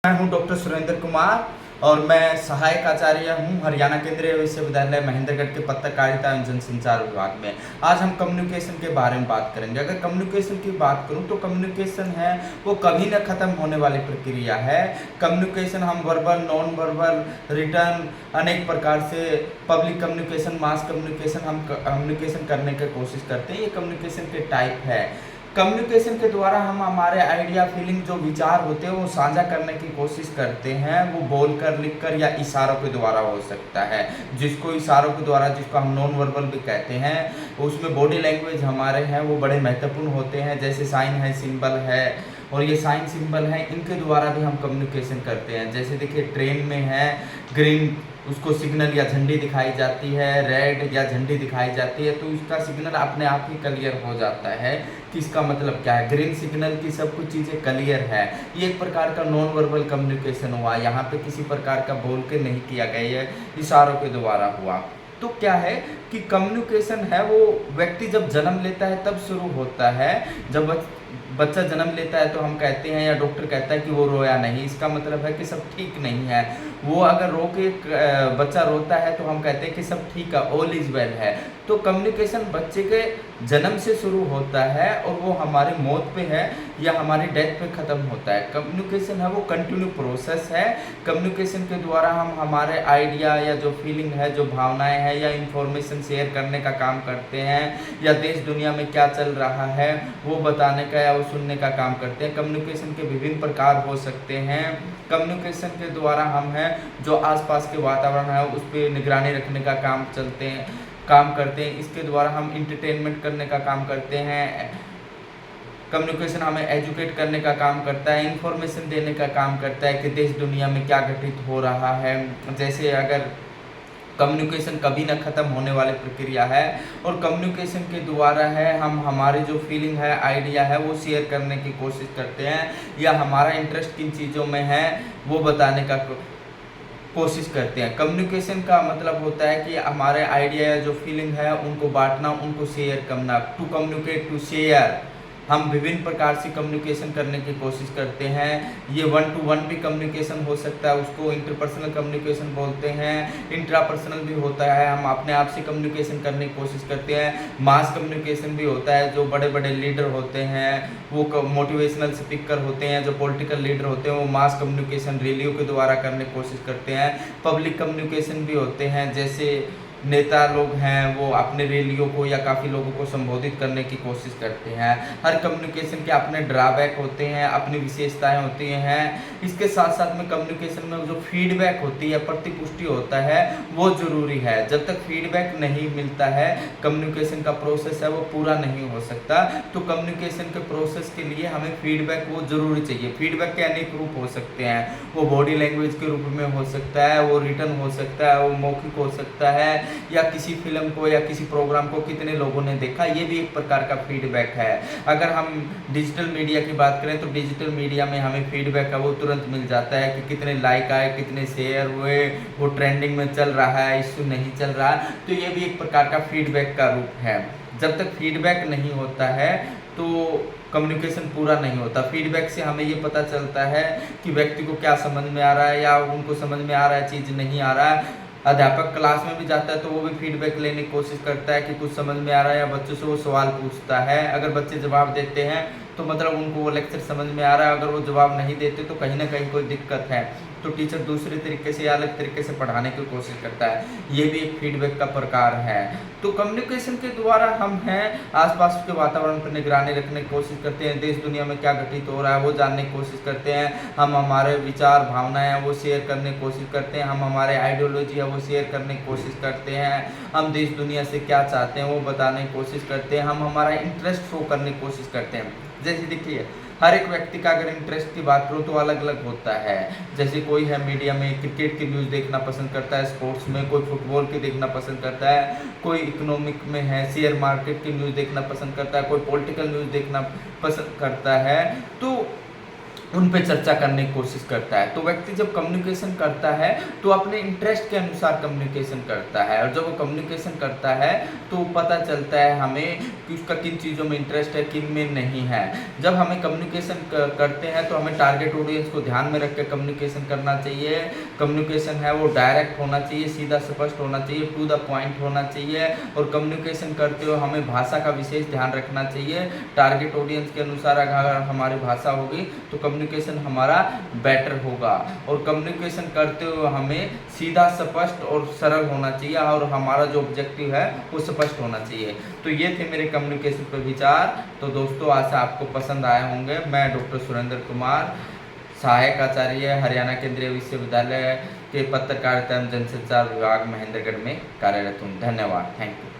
मैं हूं डॉक्टर सुरेंद्र कुमार और मैं सहायक आचार्य हूं हरियाणा केंद्रीय विश्वविद्यालय महेंद्रगढ़ के पत्रकारिता एवं जनसंचार विभाग में। आज हम कम्युनिकेशन के बारे में बात करेंगे। अगर कम्युनिकेशन की बात करूं तो कम्युनिकेशन है वो कभी न ख़त्म होने वाली प्रक्रिया है। कम्युनिकेशन हम वर्बल, नॉन वर्बल, रिटर्न अनेक प्रकार से पब्लिक कम्युनिकेशन, मास कम्युनिकेशन हम कम्युनिकेशन करने की कोशिश करते हैं। ये कम्युनिकेशन के टाइप है। कम्युनिकेशन के द्वारा हम हमारे आइडिया, फीलिंग, जो विचार होते हैं वो साझा करने की कोशिश करते हैं। वो बोलकर, लिखकर या इशारों के द्वारा हो सकता है। जिसको इशारों के द्वारा, जिसको हम नॉन वर्बल भी कहते हैं, उसमें बॉडी लैंग्वेज हमारे हैं वो बड़े महत्वपूर्ण होते हैं। जैसे साइन है, सिंबल है, और ये साइन सिंबल है, इनके द्वारा भी हम कम्युनिकेशन करते हैं। जैसे देखिए ट्रेन में है ग्रीन, उसको सिग्नल या झंडी दिखाई जाती है, रेड या झंडी दिखाई जाती है, तो इसका सिग्नल अपने आप ही क्लियर हो जाता है कि इसका मतलब क्या है। ग्रीन सिग्नल की सब कुछ चीज़ें क्लियर है। ये एक प्रकार का नॉन वर्बल कम्युनिकेशन हुआ। यहाँ पे किसी प्रकार का बोल के नहीं किया गया, ये इशारों के द्वारा हुआ। तो क्या है कि कम्युनिकेशन है वो व्यक्ति जब जन्म लेता है तब शुरू होता है। जब बच्चा जन्म लेता है तो हम कहते हैं या डॉक्टर कहता है कि वो रोया नहीं, इसका मतलब है कि सब ठीक नहीं है। वो अगर रो के बच्चा रोता है तो हम कहते हैं कि सब ठीक है, ऑल इज वेल है। तो कम्युनिकेशन बच्चे के जन्म से शुरू होता है और वो हमारे मौत पे है या हमारी डेथ पे ख़त्म होता है। कम्युनिकेशन है वो कंटिन्यू प्रोसेस है। कम्युनिकेशन के द्वारा हम हमारे आइडिया या जो फीलिंग है, जो भावनाएं हैं या इंफॉर्मेशन शेयर करने का काम करते हैं, या देश दुनिया में क्या चल रहा है वो बताने का या वो सुनने का काम करते हैं। कम्युनिकेशन के विभिन्न प्रकार हो सकते हैं। कम्युनिकेशन के द्वारा हम हैं जो आसपास के वातावरण है उस पर निगरानी रखने का काम करते हैं। इसके द्वारा हम इंटरटेनमेंट करने का काम करते हैं। कम्युनिकेशन हमें एजुकेट करने का काम करता है, इंफॉर्मेशन देने का काम करता है कि देश दुनिया में क्या घटित हो रहा है। जैसे अगर कम्युनिकेशन कभी न ख़त्म होने वाली प्रक्रिया है और कम्युनिकेशन के द्वारा है हम हमारी जो फीलिंग है, आइडिया है वो शेयर करने की कोशिश करते हैं, या हमारा इंटरेस्ट किन चीज़ों में है वो बताने का कोशिश करते हैं। कम्युनिकेशन का मतलब होता है कि हमारे आइडिया या जो फीलिंग है उनको बांटना, उनको शेयर करना। To communicate, to share. हम विभिन्न प्रकार से कम्युनिकेशन करने की कोशिश करते हैं। ये 1 to 1 भी कम्युनिकेशन हो सकता है, उसको इंटरपर्सनल कम्युनिकेशन बोलते हैं। इंट्रापर्सनल भी होता है, हम अपने आप से कम्युनिकेशन करने की कोशिश करते हैं। मास कम्युनिकेशन भी होता है, जो बड़े बड़े लीडर होते हैं वो मोटिवेशनल स्पीकर होते हैं, जो पॉलिटिकल लीडर होते हैं वो मास कम्युनिकेशन रैलियों के द्वारा करने की कोशिश करते हैं। पब्लिक कम्युनिकेशन भी होते हैं, जैसे नेता लोग हैं वो अपने रैलियों को या काफ़ी लोगों को संबोधित करने की कोशिश करते हैं। हर कम्युनिकेशन के अपने ड्रॉबैक होते हैं, अपनी विशेषताएं होती हैं। इसके साथ साथ में कम्युनिकेशन में जो फीडबैक होती है, प्रतिपुष्टि होता है, वो ज़रूरी है। जब तक फीडबैक नहीं मिलता है कम्युनिकेशन का प्रोसेस है वो पूरा नहीं हो सकता। तो कम्युनिकेशन के प्रोसेस के लिए हमें फीडबैक वो ज़रूरी चाहिए। फीडबैक के अनेक रूप हो सकते हैं, वो बॉडी लैंग्वेज के रूप में हो सकता है, वो रिटर्न हो सकता है, वो मौखिक हो सकता है, या किसी फिल्म को या किसी प्रोग्राम को कितने लोगों ने देखा, ये भी एक प्रकार का फीडबैक है। अगर हम डिजिटल मीडिया की बात करें तो डिजिटल मीडिया में हमें फीडबैक का वो तुरंत मिल जाता है कि कितने लाइक आए, कितने शेयर हुए, वो ट्रेंडिंग में चल रहा है, इश्यू नहीं चल रहा। तो ये भी एक प्रकार का फीडबैक का रूप है। जब तक फीडबैक नहीं होता है तो कम्युनिकेशन पूरा नहीं होता। फीडबैक से हमें ये पता चलता है कि व्यक्ति को क्या समझ में आ रहा है या उनको समझ में आ रहा है, चीज़ नहीं आ रहा है। अध्यापक क्लास में भी जाता है तो वो भी फीडबैक लेने की कोशिश करता है कि कुछ समझ में आ रहा है, या बच्चों से वो सवाल पूछता है। अगर बच्चे जवाब देते हैं तो मतलब उनको वो लेक्चर समझ में आ रहा है। अगर वो जवाब नहीं देते तो कहीं ना कहीं कोई दिक्कत है, तो टीचर दूसरे तरीके से या अलग तरीके से पढ़ाने की कोशिश करता है। ये भी एक फीडबैक का प्रकार है। तो कम्युनिकेशन के द्वारा हम हैं आसपास के वातावरण पर निगरानी रखने की कोशिश करते हैं, देश दुनिया में क्या घटित हो रहा है वो जानने की कोशिश करते हैं। हम हमारे विचार, भावनाएं हैं वो शेयर करने की कोशिश करते हैं। हम हमारे आइडियोलॉजी है वो शेयर करने की कोशिश करते हैं। हम देश दुनिया से क्या चाहते हैं वो बताने की कोशिश करते हैं। हम हमारा इंटरेस्ट शो करने की कोशिश करते हैं। जैसे देखिए हर एक व्यक्ति का अगर इंटरेस्ट की बात करो तो अलग अलग होता है। जैसे कोई है मीडिया में क्रिकेट की न्यूज़ देखना पसंद करता है, स्पोर्ट्स में कोई फुटबॉल की देखना पसंद करता है, कोई इकोनॉमिक में है शेयर मार्केट की न्यूज़ देखना पसंद करता है, कोई पॉलिटिकल न्यूज़ देखना पसंद करता है। तो उन पे चर्चा करने की कोशिश करता है। तो व्यक्ति जब कम्युनिकेशन करता है तो अपने इंटरेस्ट के अनुसार कम्युनिकेशन करता है, और जब वो कम्युनिकेशन करता है तो पता चलता है हमें कि उसका किन चीज़ों में इंटरेस्ट है, किन में नहीं है। जब हमें कम्युनिकेशन करते हैं तो हमें टारगेट ऑडियंस को ध्यान में रख के कम्युनिकेशन करना चाहिए। कम्युनिकेशन है वो डायरेक्ट होना चाहिए, सीधा स्पष्ट होना चाहिए, टू द पॉइंट होना चाहिए। और कम्युनिकेशन करते हुए हमें भाषा का विशेष ध्यान रखना चाहिए। टारगेट ऑडियंस के अनुसार अगर हमारी भाषा होगी तो कम्युनिकेशन हमारा बेटर होगा। और कम्युनिकेशन करते हुए हमें सीधा स्पष्ट और सरल होना चाहिए, और हमारा जो ऑब्जेक्टिव है वो स्पष्ट होना चाहिए। तो ये थे मेरे कम्युनिकेशन पर विचार। तो दोस्तों आशा आपको पसंद आए होंगे। मैं डॉक्टर सुरेंद्र कुमार, सहायक आचार्य, हरियाणा केंद्रीय विश्वविद्यालय के पत्रकारिता एवं जनसंचार विभाग महेंद्रगढ़ में कार्यरत हूँ। धन्यवाद, थैंक यू।